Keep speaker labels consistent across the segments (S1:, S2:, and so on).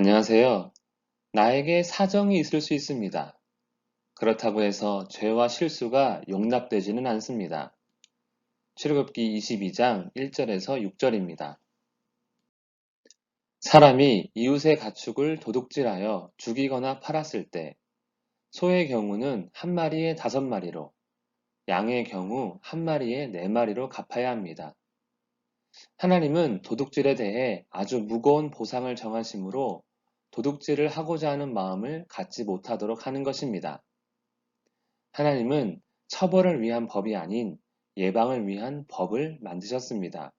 S1: 안녕하세요. 나에게 사정이 있을 수 있습니다. 그렇다고 해서 죄와 실수가 용납되지는 않습니다. 출애굽기 22장 1절에서 6절입니다. 사람이 이웃의 가축을 도둑질하여 죽이거나 팔았을 때 소의 경우는 한 마리에 5마리로, 양의 경우 한 마리에 4마리로 갚아야 합니다. 하나님은 도둑질에 대해 아주 무거운 보상을 정하시므로 도둑질을 하고자 하는 마음을 갖지 못하도록 하는 것입니다. 하나님은 처벌을 위한 법이 아닌 예방을 위한 법을 만드셨습니다.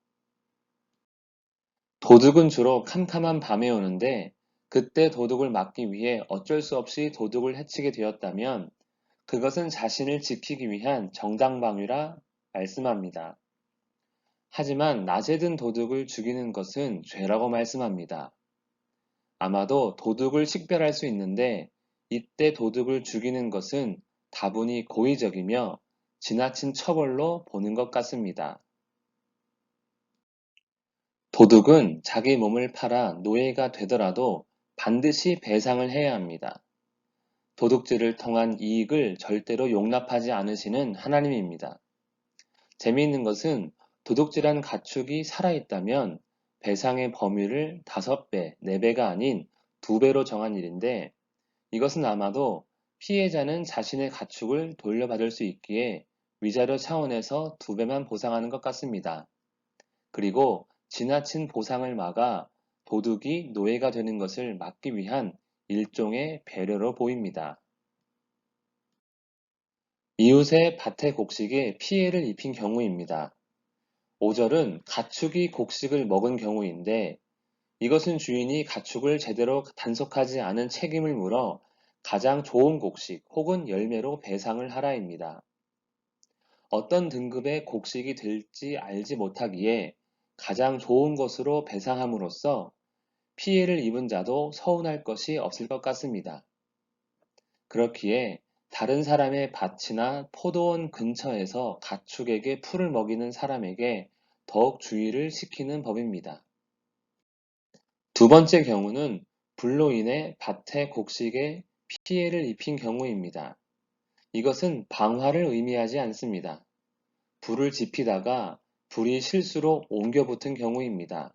S1: 도둑은 주로 캄캄한 밤에 오는데 그때 도둑을 막기 위해 어쩔 수 없이 도둑을 해치게 되었다면 그것은 자신을 지키기 위한 정당방위라 말씀합니다. 하지만 낮에 든 도둑을 죽이는 것은 죄라고 말씀합니다. 아마도 도둑을 식별할 수 있는데 이때 도둑을 죽이는 것은 다분히 고의적이며 지나친 처벌로 보는 것 같습니다. 도둑은 자기 몸을 팔아 노예가 되더라도 반드시 배상을 해야 합니다. 도둑질을 통한 이익을 절대로 용납하지 않으시는 하나님입니다. 재미있는 것은 도둑질한 가축이 살아있다면 배상의 범위를 5배, 4배가 아닌 2배로 정한 일인데 이것은 아마도 피해자는 자신의 가축을 돌려받을 수 있기에 위자료 차원에서 2배만 보상하는 것 같습니다. 그리고 지나친 보상을 막아 도둑이 노예가 되는 것을 막기 위한 일종의 배려로 보입니다. 이웃의 밭의 곡식에 피해를 입힌 경우입니다. 5절은 가축이 곡식을 먹은 경우인데 이것은 주인이 가축을 제대로 단속하지 않은 책임을 물어 가장 좋은 곡식 혹은 열매로 배상을 하라입니다. 어떤 등급의 곡식이 될지 알지 못하기에 가장 좋은 것으로 배상함으로써 피해를 입은 자도 서운할 것이 없을 것 같습니다. 그렇기에 다른 사람의 밭이나 포도원 근처에서 가축에게 풀을 먹이는 사람에게 더욱 주의를 시키는 법입니다. 두 번째 경우는 불로 인해 밭의 곡식에 피해를 입힌 경우입니다. 이것은 방화를 의미하지 않습니다. 불을 지피다가 불이 실수로 옮겨 붙은 경우입니다.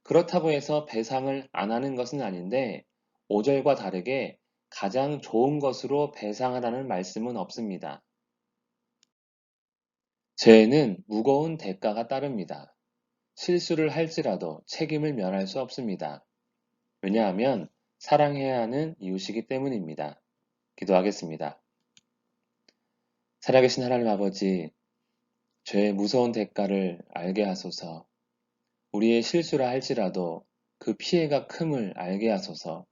S1: 그렇다고 해서 배상을 안 하는 것은 아닌데 5절과 다르게 가장 좋은 것으로 배상하라는 말씀은 없습니다. 죄에는 무거운 대가가 따릅니다. 실수를 할지라도 책임을 면할 수 없습니다. 왜냐하면 사랑해야 하는 이웃이기 때문입니다. 기도하겠습니다. 살아계신 하나님 아버지, 죄의 무서운 대가를 알게 하소서. 우리의 실수라 할지라도 그 피해가 큼을 알게 하소서.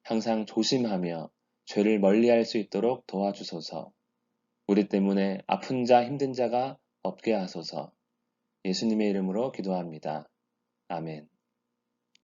S1: 항상 조심하며 죄를 멀리할 수 있도록 도와주소서. 우리 때문에 아픈 자, 힘든 자가 없게 하소서. 예수님의 이름으로 기도합니다. 아멘.